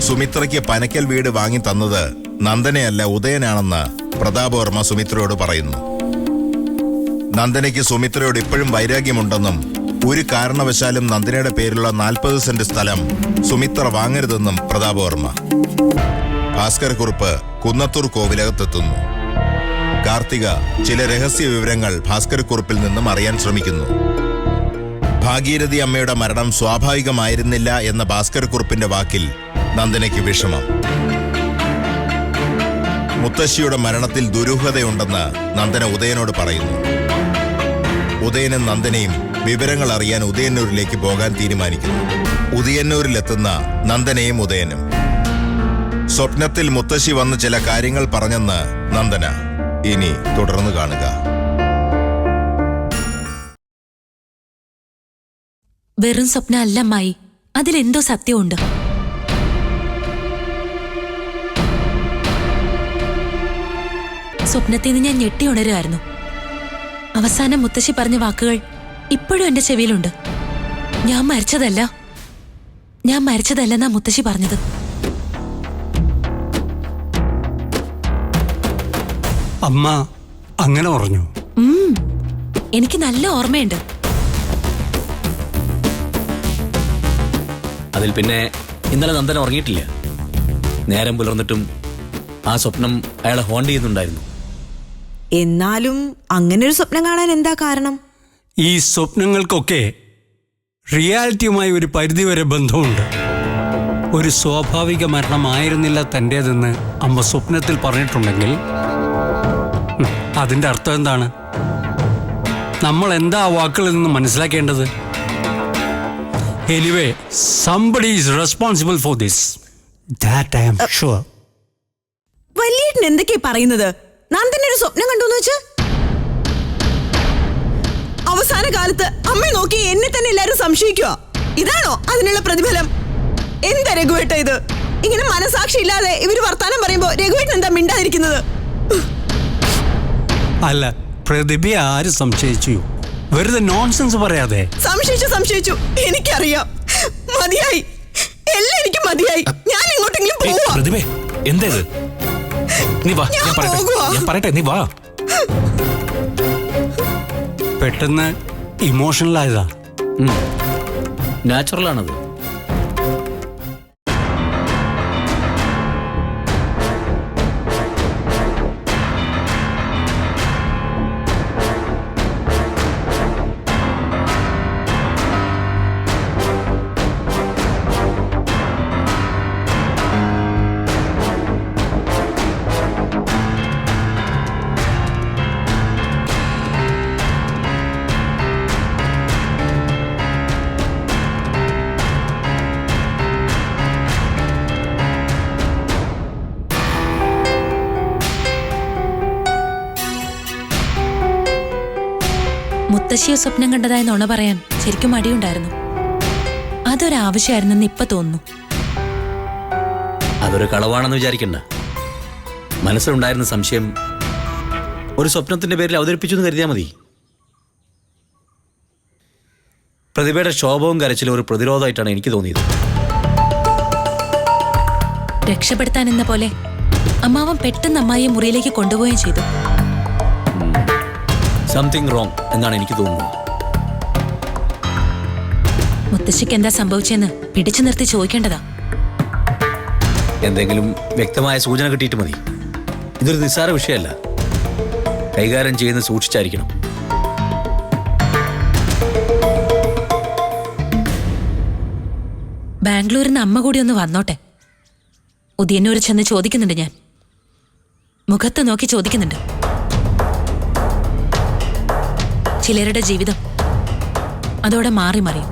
സുമിത്രയ്ക്ക് പനക്കൽ വീട് വാങ്ങി തന്നത് നന്ദനയല്ല ഉദയനാണെന്ന് പ്രതാപവർമ്മ സുമിത്രയോട് പറയുന്നു. നന്ദനയ്ക്ക് സുമിത്രയോട് ഇപ്പോഴും വൈരാഗ്യമുണ്ടെന്നും ഒരു കാരണവശാലും നന്ദനയുടെ പേരിലുള്ള 40 സെന്റ് സ്ഥലം സുമിത്ര വാങ്ങരുതെന്നും പ്രതാപവർമ്മ. ഭാസ്കരക്കുറുപ്പ് കുന്നത്തൂർ കോവിലകത്തെത്തുന്നു. കാർത്തിക ചില രഹസ്യ വിവരങ്ങൾ ഭാസ്കരക്കുറുപ്പിൽ നിന്നും അറിയാൻ ശ്രമിക്കുന്നു. ഭാഗീരഥി അമ്മയുടെ മരണം സ്വാഭാവികമായിരുന്നില്ല എന്ന ഭാസ്കരക്കുറുപ്പിന്റെ വാക്കിൽ നന്ദനയ്ക്ക് വിഷമം. മുത്തശ്ശിയുടെ മരണത്തിൽ ദുരൂഹതയുണ്ടെന്ന് നന്ദന ഉദയനോട് പറയുന്നു. ഉദയനും നന്ദനയും വിവരങ്ങൾ അറിയാൻ ഉദയന്നൂരിലേക്ക് പോകാൻ തീരുമാനിക്കുന്നു. ഉദയന്നൂരിലെത്തുന്ന നന്ദനയും ഉദയനും. സ്വപ്നത്തിൽ മുത്തശ്ശി വന്ന് ചില കാര്യങ്ങൾ പറഞ്ഞെന്ന് നന്ദന. ഇനി തുടർന്ന് കാണുക. വെറും സ്വപ്ന അല്ല അമ്മായി, അതിലെന്തോ സത്യമുണ്ട്. സ്വപ്നത്തിൽ നിന്ന് ഞാൻ ഞെട്ടി ഉണരുമായിരുന്നു. അവസാനം മുത്തശ്ശി പറഞ്ഞ വാക്കുകൾ ഇപ്പോഴും എന്റെ ചെവിയിലുണ്ട്. ഞാൻ മരിച്ചതല്ലെന്നാ മുത്തശ്ശി പറഞ്ഞത്. അമ്മ അങ്ങനെ പറഞ്ഞു? എനിക്ക് നല്ല ഓർമ്മയുണ്ട്. അതിൽ പിന്നെ ഇന്നലെ നന്ദന ഉറങ്ങിയിട്ടില്ല. നേരം പുലർന്നിട്ടും ആ സ്വപ്നം അയാളെ ഹോണ്ട് ചെയ്യുന്നുണ്ടായിരുന്നു. എന്നാലും അങ്ങനെ ഒരു സ്വപ്നം കാണാൻ എന്താ കാരണം? ഈ സ്വപ്നങ്ങൾക്കൊക്കെ റിയാലിറ്റിയുമായി ഒരു പരിധിവരെ ബന്ധമുണ്ട്. ഒരു സ്വാഭാവിക മരണമായിരുന്നില്ല തൻ്റേതെന്ന് അമ്മ സ്വപ്നത്തിൽ പറഞ്ഞിട്ടുണ്ടെങ്കിൽ അതിൻ്റെ അർത്ഥം എന്താണ്? നമ്മൾ എന്താ ആ വാക്കുകളിൽ നിന്ന് മനസ്സിലാക്കേണ്ടത്? Anyway, somebody is responsible for this. That I am sure. വലിയേട്ടൻ എന്തൊക്കെയാ പറയുന്നത്? നന്ദന ഒരു സ്വപ്നം കണ്ടോന്ന് വെച്ച് അവസാന കാലത്ത് അമ്മ നോക്കി എന്നെ തന്നെ എല്ലാരും സംശയിക്കുക. ഇതാണോ അതിനുള്ള പ്രതിഫലം? എന്താ രഘുവേട്ട ഇത്? ഇങ്ങനെ മനസാക്ഷി ഇല്ലാതെ ഇവര് വർത്താനം പറയുമ്പോ രഘുവേട്ടൻ എന്താ മിണ്ടാതിരിക്കുന്നത്? അല്ല, പ്രതിഭയെ ആര് സംശയിച്ചു? വെറുതെ നോൺസെൻസ് പറയാതെ. സംശയിച്ചു. എനിക്കറിയാം. മതിയായി, എല്ലാം എനിക്ക് മതിയായി. ഞാൻ എങ്ങോട്ടെങ്കിലും പോവാ. പ്രതിഭേ, എന്തേത്? നീ വാ, ഞാൻ പറയട്ടെ, നീ വാ. പെട്ടെന്ന് ഇമോഷണലായതാ. നാച്ചുറലാണത്. മുത്തശ്ശിയെ സ്വപ്നം കണ്ടതായി നുണ പറയാൻ ശരിക്കും മടിയുണ്ടായിരുന്നു. അതൊരാവശ്യമായിരുന്നെന്ന് ഇപ്പൊ തോന്നുന്നു. അതൊരു കളവാണെന്ന് വിചാരിക്കണ്ട. മനസ്സിലുണ്ടായിരുന്ന സംശയം ഒരു സ്വപ്നത്തിന്റെ പേരിൽ അവതരിപ്പിച്ചു എന്ന് കരുതിയാൽ മതി. പ്രതിഭയുടെ ക്ഷോഭവും കരച്ചിലും ഒരു പ്രതിരോധമായിട്ടാണ് എനിക്ക് തോന്നിയത്. രക്ഷപ്പെടുത്താൻ എന്ന പോലെ അമ്മാവൻ പെട്ടെന്ന് അമ്മായിയെ മുറിയിലേക്ക് കൊണ്ടുപോവുകയും ചെയ്തു. സംതിങ് റോങ് എന്നാണ് എനിക്ക് തോന്നുന്നത്. മുത്തശ്ശിക്ക് എന്താ സംഭവിച്ചെന്ന് പിടിച്ചു നിർത്തി ചോദിക്കേണ്ടതാ. എന്തെങ്കിലും വ്യക്തമായ സൂചന കിട്ടിയിട്ട് മതി. ഇതൊരു നിസ്സാര വിഷയമല്ല. കൈകാര്യം ചെയ്യുന്നത് സൂക്ഷിച്ചായിരിക്കണം. ബാംഗ്ലൂരിൽ നിന്ന് അമ്മ കൂടി ഒന്ന് വന്നോട്ടെ. ഉദയന്നൂർ ചെന്ന് ചോദിക്കുന്നുണ്ട്. ഞാൻ മുഖത്ത് നോക്കി ചോദിക്കുന്നുണ്ട്. ചിലരുടെ ജീവിതം അതോടെ മാറി മറിയും.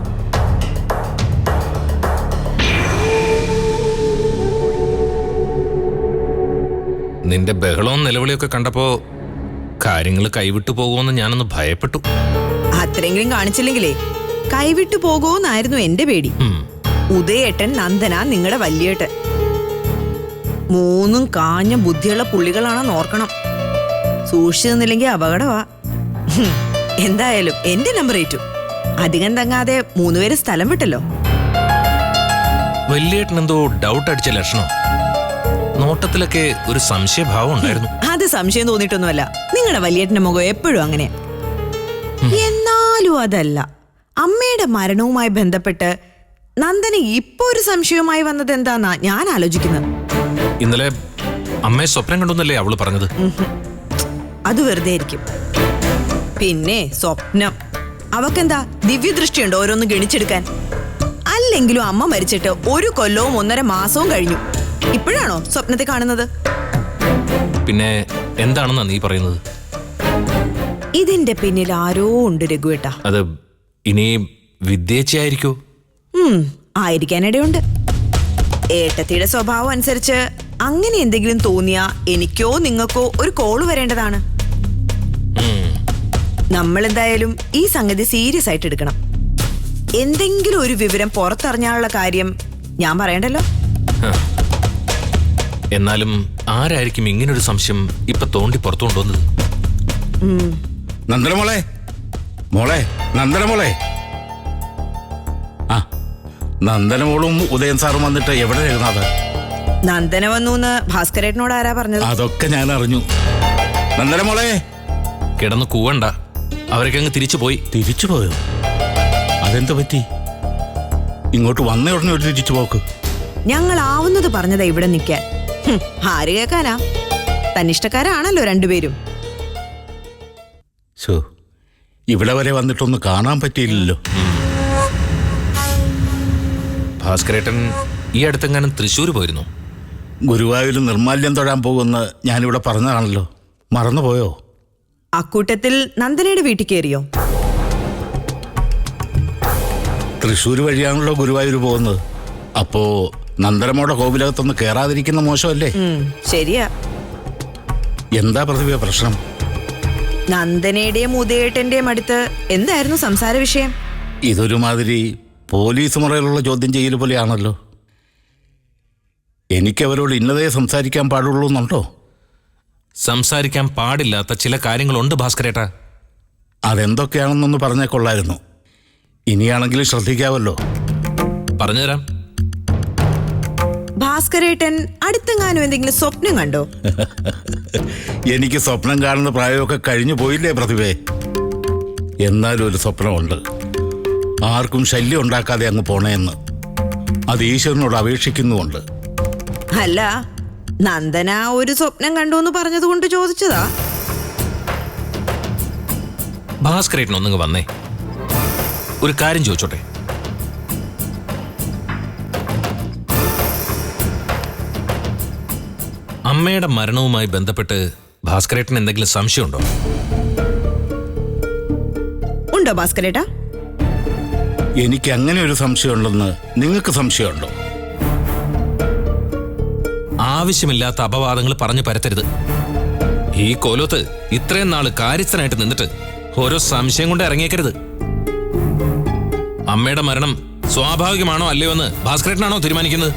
നിന്റെ ബഹളവും നിലവിളിയൊക്കെ കണ്ടപ്പോ കാര്യങ്ങൾ കൈവിട്ടു പോകുമെന്ന് ഞാനൊന്ന് ഭയപ്പെട്ടു. അത്രയെങ്കിലും കാണിച്ചില്ലെങ്കിലേ കൈവിട്ടു പോകുമെന്നായിരുന്നു എന്റെ പേടി. ഉദയേട്ടൻ, നന്ദന, നിങ്ങളുടെ വല്യേട്ടൻ മൂന്നും കാഞ്ഞ ബുദ്ധിയുള്ള പുള്ളികളാണെന്ന് ഓർക്കണം. സൂക്ഷിച്ചു നിന്നില്ലെങ്കിൽ അപകടമാ. എന്തായാലും എന്റെ നമ്പർ ഏറ്റു. അധികം തങ്ങാതെ 3 പേര് സ്ഥലം വിട്ടല്ലോ. വലിയേട്ടൻ എന്തോ ഡൗട്ട് അടിച്ച ലക്ഷണം. നോട്ടത്തിലൊക്കെ ഒരു സംശയഭാവം ഉണ്ടായിരുന്നു. അത് സംശയം തോന്നിയിട്ടൊന്നുമല്ല. നിങ്ങളുടെ വലിയേട്ടന്റെ മുഖം എപ്പോഴും അങ്ങനെ. എന്നാലും അതല്ല, അമ്മയുടെ മരണവുമായി ബന്ധപ്പെട്ട് നന്ദന ഇപ്പൊ ഒരു സംശയവുമായി വന്നത് എന്താന്നാ ഞാൻ ആലോചിക്കുന്നത്. ഇന്നലെ അമ്മയെ സ്വപ്നം കണ്ടെന്നല്ലേ അവള് പറഞ്ഞത്? അത് വെറുതെ ആയിരിക്കും. പിന്നെ സ്വപ്നം, അവക്കെന്താ ദിവ്യദൃഷ്ടിയുണ്ടോ ഓരോന്ന് ഗണിച്ചെടുക്കാൻ? അല്ലെങ്കിലും അമ്മ മരിച്ചിട്ട് 1 കൊല്ലവും 1.5 മാസവും കഴിഞ്ഞു. ഇപ്പോഴാണോ സ്വപ്നത്തെ കാണുന്നത്? പിന്നെ എന്താണെന്നാ നീ പറയുന്നത്? ഇതിന്റെ പിന്നിൽ ആരോ ഉണ്ട് രഘുവേട്ടാ. അത് ഇനി വിദ്യേച്ചയായിരിക്കോ? ആയിരിക്കാനിടയുണ്ട്. ഏട്ടത്തിയുടെ സ്വഭാവം അനുസരിച്ച് അങ്ങനെ എന്തെങ്കിലും തോന്നിയാ എനിക്കോ നിങ്ങൾക്കോ ഒരു കോള് വരേണ്ടതാണ്. നമ്മൾ എന്തായാലും ഈ സംഗതി സീരിയസ് ആയിട്ട് എടുക്കണം. എന്തെങ്കിലും ഒരു വിവരം പുറത്തറിഞ്ഞാലുള്ള കാര്യം ഞാൻ പറയണ്ടല്ലോ. എന്നാലും ആരായിരിക്കും ഇങ്ങനൊരു സംശയം ഇപ്പൊ തോണ്ടി പുറത്തു കൊണ്ടുവന്നത്? നന്ദനമോളെ, മോളെ, നന്ദനമോളെ. ആ, നന്ദനമോളും ഉദയൻ സാറും വന്നിട്ട് എവിടെ എഴുതാതെ? നന്ദന വന്നൂന്ന് ഭാസ്കരേട്ടനോട് ആരാ പറഞ്ഞത്? അതൊക്കെ ഞാൻ അറിഞ്ഞു. നന്ദനമോളെ. കിടന്ന് കൂവണ്ട, അവരൊക്കെ അങ്ങ് തിരിച്ചു പോയി. തിരിച്ചു പോയോ? അതെന്ത് പറ്റി? ഇങ്ങോട്ട് വന്ന ഉടനെ ഒരു തിരിച്ചു പോക്ക്? ഞങ്ങൾ ആവുന്നത് പറഞ്ഞതാ ഇവിടെ നിൽക്കാൻ. ആര് കേൾക്കാനാ? തന്നിഷ്ടക്കാരാണല്ലോ രണ്ടുപേരും. ശോ, ഇവിടെ വരെ വന്നിട്ടൊന്ന് കാണാൻ പറ്റിയില്ലല്ലോ. ഭാസ്കരേട്ടൻ ഈ അടുത്തെങ്ങാനും തൃശ്ശൂർ പോയിരുന്നു. ഗുരുവായൂർ നിർമാല്യം തൊഴാൻ പോകുമെന്ന് ഞാനിവിടെ പറഞ്ഞതാണല്ലോ, മറന്നുപോയോ? അക്കൂട്ടത്തിൽ നന്ദനയുടെ വീട്ടിൽ കയറിയോ? തൃശ്ശൂർ വഴിയാണല്ലോ ഗുരുവായൂർ പോകുന്നത്. അപ്പോ നന്ദനമോടെ കോവിലകത്തൊന്ന് കേറാതിരിക്കുന്ന മോശമല്ലേ? ശരിയാ. എന്താ പ്രതിഭ പ്രശ്നം? നന്ദനയുടെയും ഉദയേട്ടന്റെയും അടുത്ത് എന്തായിരുന്നു സംസാര വിഷയം? ഇതൊരുമാതിരി പോലീസ് മുറയിലുള്ള ചോദ്യം ചെയ്യൽ പോലെയാണല്ലോ. എനിക്കവരോട് ഇന്നതേ സംസാരിക്കാൻ പാടുള്ളൂ എന്നുണ്ടോ? സംസാരിക്കാൻ പാടില്ലാത്ത ചില കാര്യങ്ങളുണ്ട് ഭാസ്കരേട്ടാ. അതെന്തൊക്കെയാണെന്നൊന്ന് പറഞ്ഞേ കൊള്ളായിരുന്നു. ഇനിയാണെങ്കിലും ശ്രദ്ധിക്കാവല്ലോ. പറഞ്ഞുതരാം. ഭാസ്കരേട്ടൻ അടുത്തെങ്ങാനും എന്തെങ്കിലും സ്വപ്നം കണ്ടോ? എനിക്ക് സ്വപ്നം കാണുന്ന പ്രായമൊക്കെ കഴിഞ്ഞു പോയില്ലേ പ്രതിഭേ? എന്നാലും ഒരു സ്വപ്നമുണ്ട്, ആർക്കും ശല്യം ഉണ്ടാക്കാതെ അങ്ങ് പോണേന്ന്. അത് ഈശ്വരനോട് അപേക്ഷിക്കുന്നുമുണ്ട്. അല്ല, നന്ദന ഒരു സ്വപ്നം കണ്ടു എന്ന് പറഞ്ഞതുകൊണ്ട് ചോദിച്ചതാ. ഭാസ്കരേട്ടൻ ഒന്നിങ്ങ് വന്നേ, ഒരു കാര്യം ചോദിച്ചോട്ടെ. അമ്മയുടെ മരണവുമായി ബന്ധപ്പെട്ട് ഭാസ്കരേട്ടൻ എന്തെങ്കിലും സംശയമുണ്ടോ? ഉണ്ടോ ഭാസ്കരേട്ടാ? എനിക്ക് അങ്ങനെ ഒരു സംശയമുണ്ടെന്ന് നിങ്ങൾക്ക് സംശയമുണ്ടോ? ആവശ്യമില്ലാത്ത അപവാദങ്ങൾ പറഞ്ഞു പരത്തരുത്. ഈ കോലത്ത് ഇത്രയും നാള് കാര്യസ്ഥനായിട്ട് നിന്നിട്ട് ഓരോ സംശയം കൊണ്ട് ഇറങ്ങിയേക്കരുത്. അമ്മയുടെ മരണം സ്വാഭാവികമാണോ അല്ലയോ എന്ന് ഭാസ്കരേട്ടനാണോ തീരുമാനിക്കുന്നത്?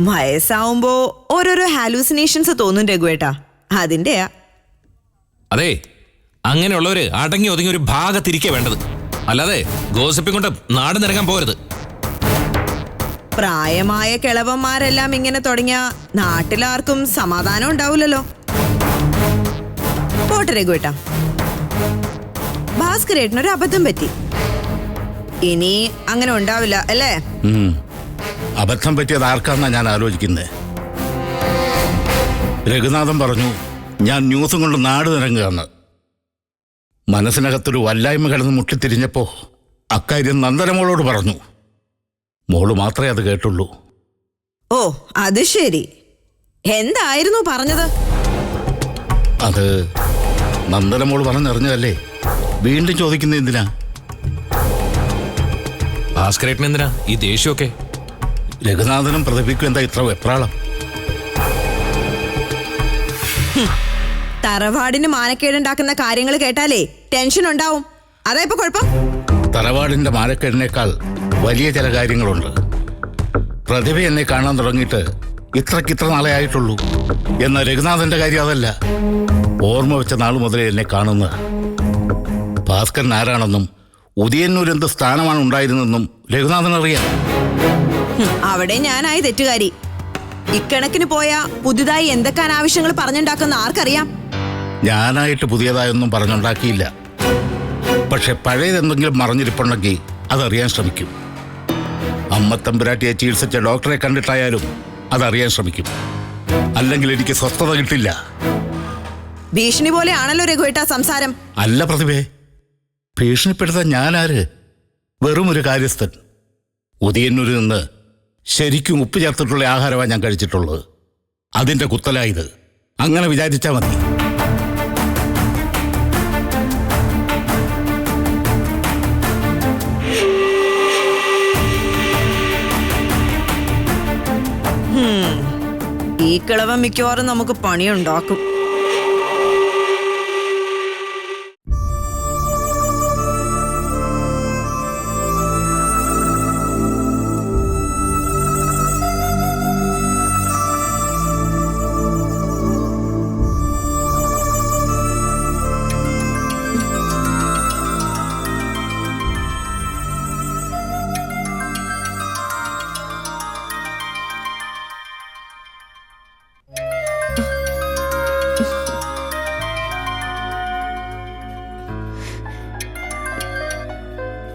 വയസ്സാവുമ്പോ ഓരോരോ ഹാലൂസിനേഷൻസ് തോന്നും രഘുവേട്ടാ, അതിന്റെയാ. അതെ, അങ്ങനെയുള്ളവര് അടങ്ങി ഒതുങ്ങി ഒരു ഭാഗത്തിരിക്കേ വേണ്ടത്, അല്ലാതെ ഗോസിപ്പിംഗ് കൊണ്ട് നാട് നിരങ്ങാൻ പോകരുത്. പ്രായമായ കിളവന്മാരെല്ലാം ഇങ്ങനെ തുടങ്ങിയ നാട്ടിലാർക്കും സമാധാനം ഉണ്ടാവില്ലല്ലോ. പോട്ടെ രഘുവേട്ടാ, ഭാസ്കരേട്ടനൊരു അബദ്ധം പറ്റി. ഇനി അങ്ങനെ ഉണ്ടാവില്ല അല്ലേ? അബദ്ധം പറ്റിയത് ആർക്കാന്നാ ഞാൻ ആലോചിക്കുന്നത്. രഘുനാഥൻ പറഞ്ഞു ഞാൻ ന്യൂസും കൊണ്ട് നാട് നിരങ്ങുകയെന്ന്. മനസ്സിനകത്തൊരു വല്ലായ്മ കിടന്ന് മുട്ടിത്തിരിഞ്ഞപ്പോ അക്കാര്യം നന്ദനമോളോട് പറഞ്ഞു. മോള് മാത്രമേ അത് കേട്ടുള്ളൂ. ഓ, അത് ശരി. എന്തായിരുന്നു പറഞ്ഞത്? അത് നന്ദനമോള് പറഞ്ഞറിഞ്ഞതല്ലേ, വീണ്ടും ചോദിക്കുന്ന എന്തിനാ? ഭാസ്കരേട്ടൻ എന്തിനാ ഈ ദേഷ്യമൊക്കെ? രഘുനാഥനും പ്രതിഭയ്ക്കും എന്താ ഇത്ര വെപ്രാളം? തറവാടിന് മാനക്കേടുണ്ടാക്കുന്ന കാര്യങ്ങൾ കേട്ടാലേ ടെൻഷൻ ഉണ്ടാവും. അതാ ഇപ്പൊ കുഴപ്പം. തറവാടിന്റെ മാനക്കേടിനേക്കാൾ വലിയ ചില കാര്യങ്ങളുണ്ട്. പ്രതിഭ എന്നെ കാണാൻ തുടങ്ങിയിട്ട് ഇത്ര നാളെ ആയിട്ടുള്ളൂ. എന്നാൽ രഘുനാഥന്റെ കാര്യം അതല്ല. ഓർമ്മ വെച്ച നാൾ മുതലേ എന്നെ കാണുന്നത്. ഭാസ്കരൻ ആരാണെന്നും ഉദയന്നൂർ എന്ത് സ്ഥാനമാണ് ഉണ്ടായിരുന്നെന്നും രഘുനാഥൻ അറിയാം. അവിടെ ഞാനായി തെറ്റുകാരി. ഇക്കണക്കിന് പോയാ പുതുതായി എന്തൊക്കെ അനാവശ്യങ്ങൾ പറഞ്ഞുണ്ടാക്കുന്ന ആർക്കറിയാം? ഞാനായിട്ട് പുതിയതായൊന്നും പറഞ്ഞുണ്ടാക്കിയില്ല. പക്ഷെ പഴയതെന്തെങ്കിലും മറഞ്ഞിരിപ്പുണ്ടെങ്കിൽ അതറിയാൻ ശ്രമിക്കും. അമ്മ തമ്പുരാട്ടിയെ ചികിത്സിച്ച ഡോക്ടറെ കണ്ടിട്ടായാലും അതറിയാൻ ശ്രമിക്കും. അല്ലെങ്കിൽ എനിക്ക് സ്വസ്ഥത കിട്ടില്ല. ഭീഷണി പോലെ ആണല്ലോ രഘുവേട്ട സംസാരം. അല്ല പ്രതിഭേ, ഭീഷണിപ്പെടുത്താൻ ഞാനാര്? വെറും ഒരു കാര്യസ്ഥൻ. ഉദയന്നൂരിൽ നിന്ന് ശരിക്കും ഉപ്പ് ചേർത്തിട്ടുള്ള ആഹാരമാണ് ഞാൻ കഴിച്ചിട്ടുള്ളത്. അതിന്റെ കുത്തലായത്. അങ്ങനെ വിചാരിച്ചാൽ മതി. ഈ കിളവൻ മിക്കവാറും നമുക്ക് പണിയുണ്ടാക്കും.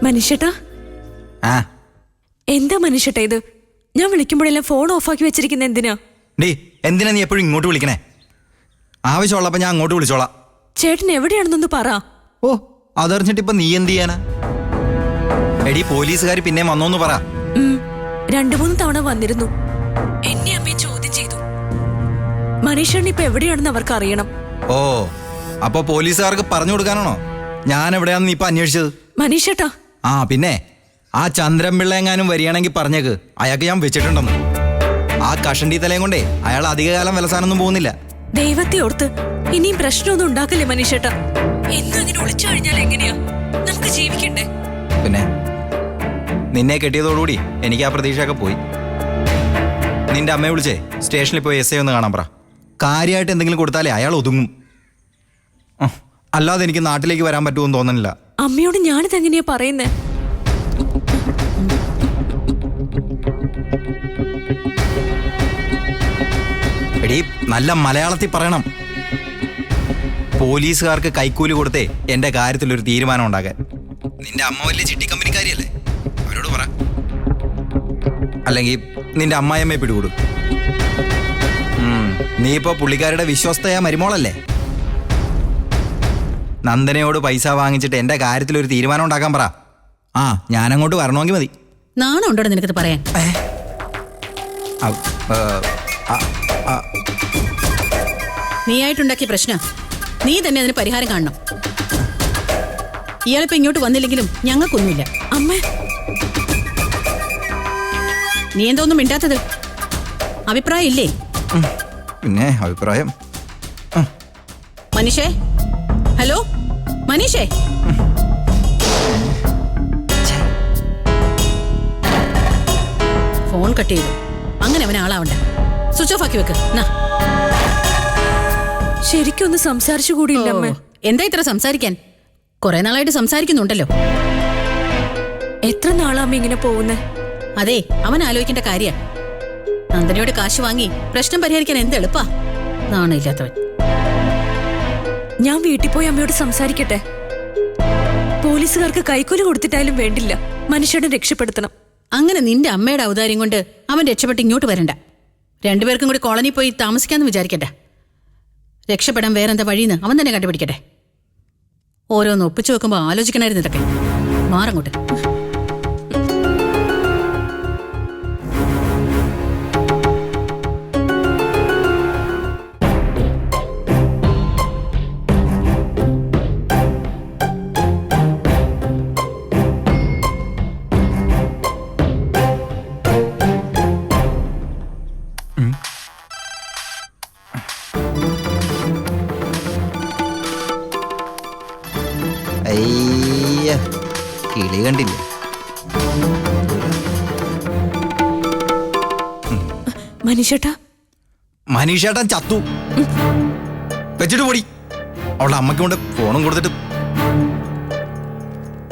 മനുഷ്യട്ടാ, എന്താ മനുഷ്യട്ടാ ഇത്? ഞാൻ വിളിക്കുമ്പോഴെല്ലാം ഫോൺ ഓഫാക്കി വെച്ചിരിക്കുന്ന എന്തിനാ? എന്തിനാ നീ എപ്പോഴും ഇങ്ങോട്ട് വിളിക്കണേ? ആവശ്യമുള്ളപ്പോ ഞാൻ അങ്ങോട്ട് വിളിച്ചോളാം. ചേട്ടൻ എവിടെയാണെന്നൊന്ന് പറ. ഓ, അതറിഞ്ഞിട്ട് ഇപ്പൊ നീ എന്ത് ചെയ്യാനാ? എടി, പോലീസുകാർ പിന്നെ വന്നോന്ന് പറ. 2-3 തവണ വന്നിരുന്നു. എന്നെ അമ്മയെ ചോദ്യം ചെയ്തു. മനീഷണ്ണ ഇപ്പൊ എവിടെയാണെന്ന് അവർക്ക് അറിയണം. ഓ, അപ്പൊ പോലീസുകാർക്ക് പറഞ്ഞു കൊടുക്കാനാണോ ഞാൻ എവിടെയാണെന്ന് നീ ഇപ്പൊ അന്വേഷിച്ചത്? മനീഷേട്ടാ, ആ പിന്നെ ആ ചന്ദ്രൻപിള്ള എങ്ങാനും വരികയാണെങ്കിൽ പറഞ്ഞേക്ക്, അയാൾക്ക് ഞാൻ വെച്ചിട്ടുണ്ടെന്ന്. ആ കഷണ്ടി തലയും കൊണ്ടേ അയാൾ അധികകാലം വിലസാനൊന്നും പോകുന്നില്ല. ദൈവത്തെ ഓർത്ത് ഇനിയും പ്രശ്നമൊന്നും ഉണ്ടാക്കല്ലേ മനീഷേട്ടാ. എന്നും അങ്ങനെ ഒളിച്ചു കഴിഞ്ഞാൽ എങ്ങനെയാ? നമുക്ക് ജീവിക്കണ്ടേ? പിന്നെ നിന്നെ കെട്ടിയതോടുകൂടി എനിക്ക് ആ പ്രതീക്ഷയൊക്കെ പോയി. നിന്റെ അമ്മയെ വിളിച്ചേ സ്റ്റേഷനിൽ പോയി എസ് ഐ ഒന്ന് കാണാൻ പറ. കാര്യമായിട്ട് എന്തെങ്കിലും കൊടുത്താലേ അയാൾ ഒതുങ്ങും. അല്ലാതെ എനിക്ക് നാട്ടിലേക്ക് വരാൻ പറ്റുമെന്ന് തോന്നുന്നില്ല. അമ്മയോട് ഞാനിതെങ്ങനെയാ പറയുന്നേ? എടീ, നല്ല മലയാളത്തിൽ പറയണം. പോലീസുകാർക്ക് കൈക്കൂലി കൊടുത്തേ എന്റെ കാര്യത്തിലൊരു തീരുമാനം ഉണ്ടാക്കാൻ. നിന്റെ അമ്മ വലിയ ചിട്ടി കമ്പനിക്കാരിയല്ലേ, അവരോട് പറ. അല്ലെങ്കിൽ നിന്റെ അമ്മായിയമ്മയെ പിടികൂടും. നീ ഇപ്പൊ പുള്ളിക്കാരുടെ വിശ്വസ്തയാ മരുമോളല്ലേ. നന്ദനയോട് പൈസ വാങ്ങിച്ചിട്ട് എന്റെ കാര്യത്തിലൊരു തീരുമാനം ഉണ്ടാക്കാൻ പറ. ആ, ഞാനങ്ങോട്ട് വരണമെങ്കിൽ മതി. നാണം ഉണ്ടോ നിനക്കത് പറയാൻ? നീയായിട്ടുണ്ടാക്കിയ പ്രശ്നം നീ തന്നെ അതിന് പരിഹാരം കാണണം. ഇയാളിപ്പോ ഇങ്ങോട്ട് വന്നില്ലെങ്കിലും ഞങ്ങൾക്കൊന്നുമില്ല. അമ്മേ, നീ എന്തോന്നും മിണ്ടാത്തത്? അഭിപ്രായം ഇല്ലേ? പിന്നെ അഭിപ്രായം. മനീഷേ, ഹലോ മനീഷേ. ഫോൺ കട്ട് ചെയ്തു. അങ്ങനെ അവനെ ആളാവണ്ട. സ്വിച്ച് ഓഫ് ആക്കി വെക്ക്. ശരിക്കൊന്ന് സംസാരിച്ചു കൂടിയില്ല അമ്മേ. എന്താ ഇത്ര സംസാരിക്കാൻ? കുറെ നാളായിട്ട് സംസാരിക്കുന്നുണ്ടല്ലോ. എത്ര നാളാമ്മ ഇങ്ങനെ പോകുന്നേ? അതെ, അവൻ ആലോചിക്കേണ്ട കാര്യ. നന്ദനയോട് കാശ് വാങ്ങി പ്രശ്നം പരിഹരിക്കാൻ എന്ത് എളുപ്പാ. നാണില്ലാത്തവൻ. ഞാൻ വീട്ടിൽ പോയി അമ്മയോട് സംസാരിക്കട്ടെ. പോലീസുകാർക്ക് കൈക്കൂലി കൊടുത്തിട്ടായാലും വേണ്ടില്ല, മനുഷ്യനെ രക്ഷപ്പെടുത്തണം. അങ്ങനെ നിന്റെ അമ്മയുടെ ഔദാര്യം കൊണ്ട് അവൻ രക്ഷപ്പെട്ട് ഇങ്ങോട്ട് വരണ്ട. രണ്ടുപേർക്കും കൂടി കോളനി പോയി താമസിക്കാന്ന് വിചാരിക്കട്ടെ. രക്ഷപ്പെടാൻ വേറെന്താ വഴിയെന്ന് അവൻ തന്നെ കണ്ടുപിടിക്കട്ടെ. ഓരോന്ന് ഒപ്പിച്ചു വെക്കുമ്പോ ആലോചിക്കണായിരുന്നു ഇതൊക്കെ. മാറങ്ങോട്ട്. അയ്യ, കിളി കണ്ടില്ലേ? മനീഷേട്ടാ, മനീഷേട്ടൻ ചത്തു. വെച്ചിട്ട് പൊടി. അവളുടെ അമ്മയ്ക്ക് കൊണ്ട് ഫോണും കൊടുത്തിട്ട്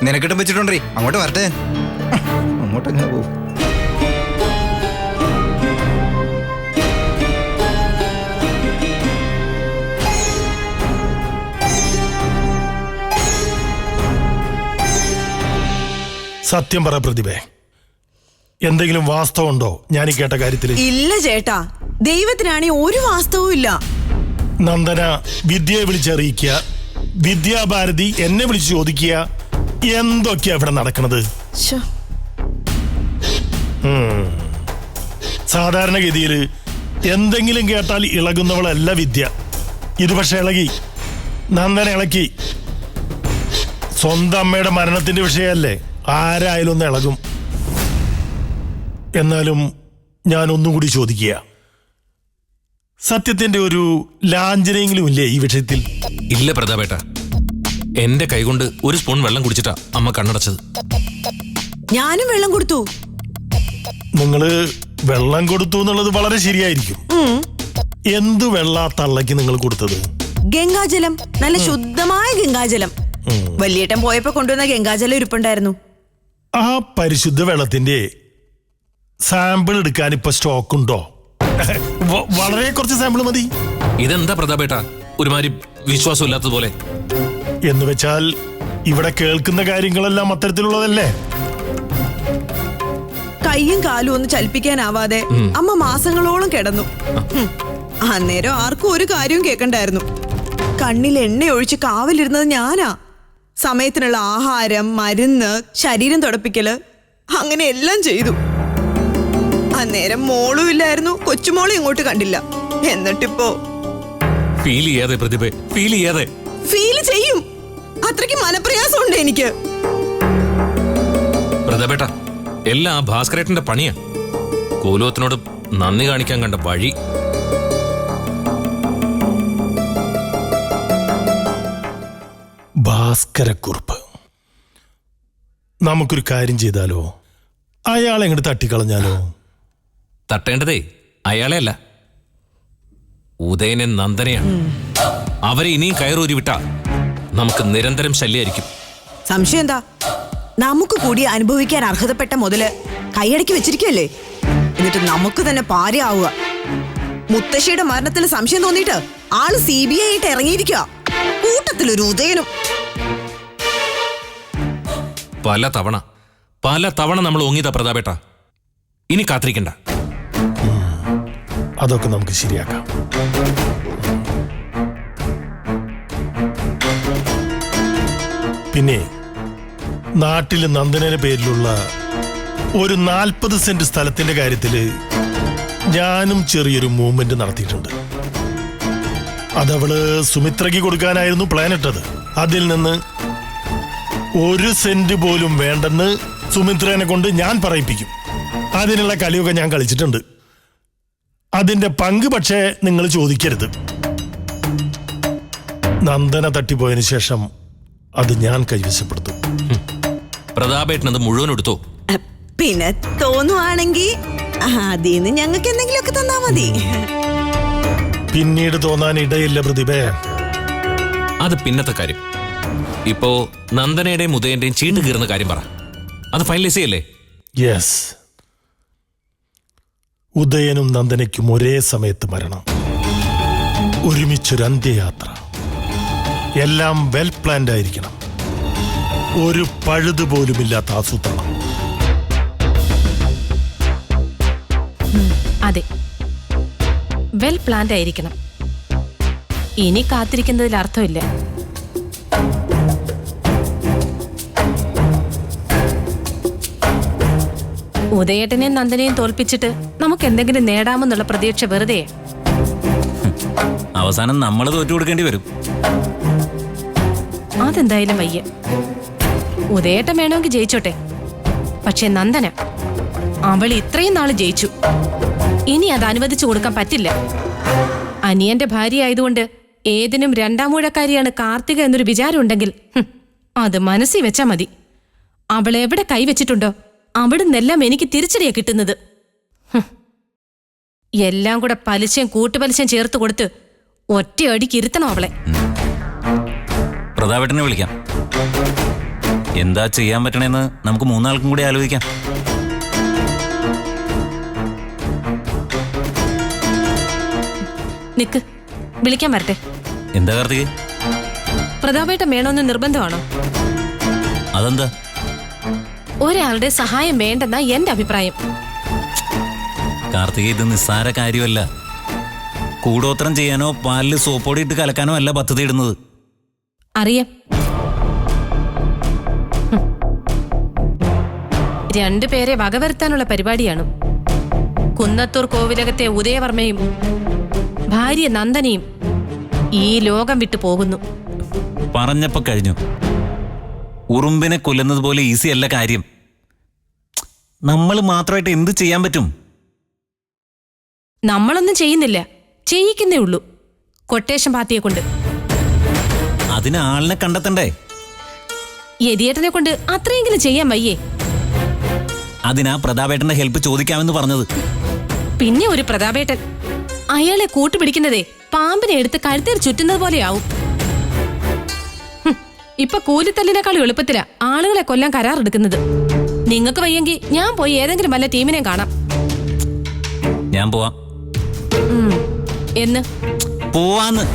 നിനക്കിട്ടും വെച്ചിട്ടുണ്ടേ. അങ്ങോട്ട് വരട്ടെ. അങ്ങോട്ട് എങ്ങനെ പോകും? സത്യം പറ പ്രതിഭേ, എന്തെങ്കിലും വാസ്തവമുണ്ടോ ഞാൻ ഈ കേട്ട കാര്യത്തിൽ? ഇല്ല ചേട്ടാ, ദൈവത്തിനാണെ ഒരു വാസ്തവവും ഇല്ല. നന്ദന വിദ്യയെ വിളിച്ചറിയിക്കുക, വിദ്യാഭാരതി എന്നെ വിളിച്ച് ചോദിക്കുക, എന്തൊക്കെയാ ഇവിടെ നടക്കണത്? ശ്ശോ. സാധാരണഗതിയിൽ എന്തെങ്കിലും കേട്ടാൽ ഇളകുന്നവളല്ല വിദ്യ. ഇത് പക്ഷെ ഇളകി, നന്ദന ഇളക്കി. സ്വന്തം അമ്മയുടെ മരണത്തിന്റെ വിഷയമല്ലേ, ആരായാലും ഒന്ന് ഇളകും. എന്നാലും ഞാൻ ഒന്നും കൂടി ചോദിക്കുക, സത്യത്തിന്റെ ഒരു ലാഞ്ചനയെങ്കിലും ഇല്ലേ ഈ വിഷയത്തിൽ? ഇല്ല പ്രതാപേട്ട, എന്റെ കൈകൊണ്ട് ഒരു സ്പൂൺ വെള്ളം കുടിച്ചിട്ടാ അമ്മ കണ്ണടച്ചത്. ഞാനും വെള്ളം കൊടുത്തു. നിങ്ങള് വെള്ളം കൊടുത്തു എന്നുള്ളത് വളരെ ശരിയായിരിക്കും. എന്തു വെള്ള തള്ളക്ക് നിങ്ങൾ കൊടുത്തത്? ഗംഗാജലം, നല്ല ശുദ്ധമായ ഗംഗാജലം. വലിയേട്ടൻ പോയപ്പോ കൊണ്ടുവന്ന ഗംഗാജലം ഇരിപ്പുണ്ടായിരുന്നു. ആ പരിശുദ്ധ വെള്ളത്തിന്റെ സാമ്പിൾ എടുക്കാൻ ഇപ്പൊ സ്റ്റോക്ക് ഉണ്ടോ? വളരെ കുറച്ച് സാമ്പിൾ മതി. ഇതെന്താ പ്രതാപേട്ട ഒരുമാതിരി വിശ്വാസമില്ലാത്തതുപോലെ? എന്ന് വെച്ചാൽ ഇവിടെ കേൾക്കുന്ന കാര്യങ്ങളെല്ലാം അത്തരത്തിലുള്ളതല്ലേ? കയ്യും കാലും ഒന്ന് ചലിപ്പിക്കാനാവാതെ അമ്മ മാസങ്ങളോളം കിടന്നു. അന്നേരം ആർക്കും ഒരു കാര്യവും കേൾക്കണ്ടായിരുന്നു. കണ്ണിൽ എണ്ണ ഒഴിച്ച് കാവലിരുന്നത് ഞാനാ. സമയത്തിനുള്ള ആഹാരം, മരുന്ന്, ശരീരം തുടപ്പിക്കല്, അങ്ങനെ എല്ലാം ചെയ്തു. അന്നേരം മോളും ഇല്ലായിരുന്നു, കൊച്ചുമോളും ഇങ്ങോട്ട് കണ്ടില്ല. എന്നിട്ടിപ്പോ ഫീൽ ചെയ്യാതെ പ്രതിഭ, ഫീൽ ചെയ്യാതെ. ഫീൽ ചെയ്യും, അത്രയ്ക്ക് മനപ്രയാസം ഉണ്ട് എനിക്ക്. പ്രതാപേട്ട, എല്ലാം ആ ഭാസ്കരേട്ടന്റെ പണിയാ. കോലോത്തിനോട് നന്ദി കാണിക്കാൻ കണ്ട വഴി. ഭാസ്കരക്കുറുപ്പ്. നമുക്കൊരു കാര്യം ചെയ്താലോ? അയാളെ എങ്ങോട്ട് തട്ടിക്കളഞ്ഞാലോ? തട്ടേണ്ടതേ അയാളെ അല്ല, ഉദയനെ നന്ദനെയാണ്. അവരെ ഇനിയും കയറൂരി വിട്ടാ നമുക്ക് നിരന്തരം ശല്യമായിരിക്കും. സംശയം എന്താ? നമുക്ക് കൂടി അനുഭവിക്കാൻ അർഹതപ്പെട്ട മുതല് കൈയടക്കി വെച്ചിരിക്കല്ലേ. എന്നിട്ട് നമുക്ക് തന്നെ പാരയാവുക. മുത്തശ്ശിയുടെ മരണത്തിൽ സംശയം തോന്നിയിട്ട് ആള് CBI ആയിട്ട് ഇറങ്ങിയിരിക്കുക. കൂട്ടത്തിലൊരു ഉദയനും. പല തവണ നമ്മൾ ഒങ്ങിയതാ പ്രതാപേട്ട. ഇനി കാത്തിരിക്കണ്ട. അതൊക്കെ നമുക്ക് ശരിയാക്കാം. പിന്നെ നാട്ടില് നന്ദനയുടെ പേരിലുള്ള ഒരു 40 സെന്റ് സ്ഥലത്തിന്റെ കാര്യത്തില് ഞാനും ചെറിയൊരു മൂവ്മെന്റ് നടത്തിയിട്ടുണ്ട്. അതവള് സുമിത്രയ്ക്ക് കൊടുക്കാനായിരുന്നു പ്ലാൻ ഇട്ടത്. അതിൽ നിന്ന് 1 സെന്റ് പോലും വേണ്ടെന്ന് സുമിത്രനെ കൊണ്ട് ഞാൻ പറയിപ്പിക്കും. അതിനുള്ള കളിയൊക്കെ ഞാൻ കളിച്ചിട്ടുണ്ട്. അതിന്റെ പങ്ക് പക്ഷേ നിങ്ങൾ ചോദിക്കരുത്. നന്ദന തട്ടിപ്പോയതിനു ശേഷം അത് ഞാൻ കൈവശപ്പെടുത്തും. പ്രതാപേട്ടനത് മുഴുവൻ എടുത്തോ? പിന്നെ തോന്നുവാണെങ്കിൽ അതിന്ന് ഞങ്ങൾക്ക് എന്തെങ്കിലുമൊക്കെ തന്നാ മതി. പിന്നീട് തോന്നാൻ ഇടയില്ല പ്രതിഭേ. അത് പിന്നത്തെ കാര്യം. ഇപ്പോ നന്ദനയുടെയും ഉദയന്റെയും ചീട്ട് കീറുന്ന കാര്യം പറ. അത് ഫൈനലൈസ് ചെയ്യല്ലേ? യെസ്. ഉദയനും നന്ദനയ്ക്കും ഒരേ സമയത്ത് മരണം, ഒരുമിച്ചൊരു അന്ത്യയാത്ര. എല്ലാം വെൽ പ്ലാൻഡ് ആയിരിക്കണം. ഒരു പഴുതുപോലുമില്ലാത്ത ആസൂത്രണം. അതെ, വെൽ പ്ലാൻഡ് ആയിരിക്കണം. ഇനി കാത്തിരിക്കുന്നതിൽ അർത്ഥമില്ല. ഉദയേട്ടനെയും നന്ദനെയും തോൽപ്പിച്ചിട്ട് നമുക്ക് എന്തെങ്കിലും നേടാമെന്നുള്ള പ്രതീക്ഷ വെറുതെ. അവസാനം നമ്മൾ തോറ്റു കൊടുക്കേണ്ടി വരും. അതെന്തായാലും വയ്യ. ഉദയേട്ടൻ വേണമെങ്കിൽ ജയിച്ചോട്ടെ, പക്ഷെ നന്ദന, അവൾ ഇത്രയും നാള് ജയിച്ചു. ഇനി അത് അനുവദിച്ചു കൊടുക്കാൻ പറ്റില്ല. അനിയന്റെ ഭാര്യ ആയതുകൊണ്ട് ഏതിനും 2ാം ഊഴക്കാരിയാണ് കാർത്തിക എന്നൊരു വിചാരം ഉണ്ടെങ്കിൽ അത് മനസ്സിൽ വെച്ചാ മതി. അവൾ എവിടെ കൈവച്ചിട്ടുണ്ടോ അവിടുന്നെല്ലാം എനിക്ക് തിരിച്ചടിയാ കിട്ടുന്നത്. എല്ലാം കൂടെ പലിശയും കൂട്ടുപലിശയും ചേർത്ത് കൊടുത്ത് ഒറ്റയടിക്ക് ഇരുത്തണം അവളെ. പ്രതാപേട്ടനെ വിളിക്കാം. എന്താ ചെയ്യാൻ പറ്റണേന്ന് നമുക്ക് 3 ആൾക്കും കൂടി ആലോചിക്കാം. നിക്ക്, വിളിക്കാൻ വരട്ടെ. എന്താ കാർത്തിക്? പ്രതാപേട്ടൻ വേണമെന്ന് നിർബന്ധമാണോ? അതെന്താ? ഒരാളുടെ സഹായം വേണ്ടെന്നാ എന്റെ അഭിപ്രായം. കാർത്തിക, ഇത് നിസ്സാര കാര്യമല്ല. കൂടോത്രം ചെയ്യാനോ പാലിൽ സോപ്പോടി ഇട്ട് കലക്കാനോ അല്ല പദ്ധതി ഇടുന്നത്. അറിയാം. രണ്ടുപേരെ വകവരുത്താനുള്ള പരിപാടിയാണ്. കുന്നത്തൂർ കോവിലകത്തെ ഉദയവർമ്മയും ഭാര്യ നന്ദനയും ഈ ലോകം വിട്ടു പോകുന്നു. പറഞ്ഞപ്പോ കഴിഞ്ഞു. ഉറുമ്പിനെ കൊല്ലുന്നത് പോലെ ഈസി അല്ല കാര്യം. നമ്മൾ മാത്രമായിട്ട് എന്ത് ചെയ്യാൻ പറ്റും? നമ്മളൊന്നും ചെയ്യുന്നില്ല, ചെയ്യിക്കുന്നേ ഉള്ളൂ. കൊട്ടേഷൻ പാർട്ടിയെ കൊണ്ട്. അതിന് ആളിനെ കണ്ടെത്തണ്ടേ? യതിയേട്ടനെ കൊണ്ട് അത്രയെങ്കിലും ചെയ്യാൻ വയ്യേ? അതിനാ പ്രതാപേട്ടന്റെ ഹെൽപ്പ് ചോദിക്കാമെന്ന് പറഞ്ഞത്. പിന്നെ ഒരു പ്രതാപേട്ടൻ, അയാളെ കൂട്ടുപിടിക്കുന്നതേ പാമ്പിനെ എടുത്ത് കഴുത്തേർ ചുറ്റുന്നത് പോലെയാവും. ഇപ്പൊ കൂലിത്തല്ലിനേക്കാളും എളുപ്പത്തിലാ ആളുകളെ കൊല്ലാൻ കരാറെടുക്കുന്നത്. നിങ്ങൾക്ക് വയ്യെങ്കിൽ ഞാൻ പോയി ഏതെങ്കിലും വല്ല ടീമിനെ കാണാം. ഞാൻ പോവാം. എന്ന് പോവാന്ന്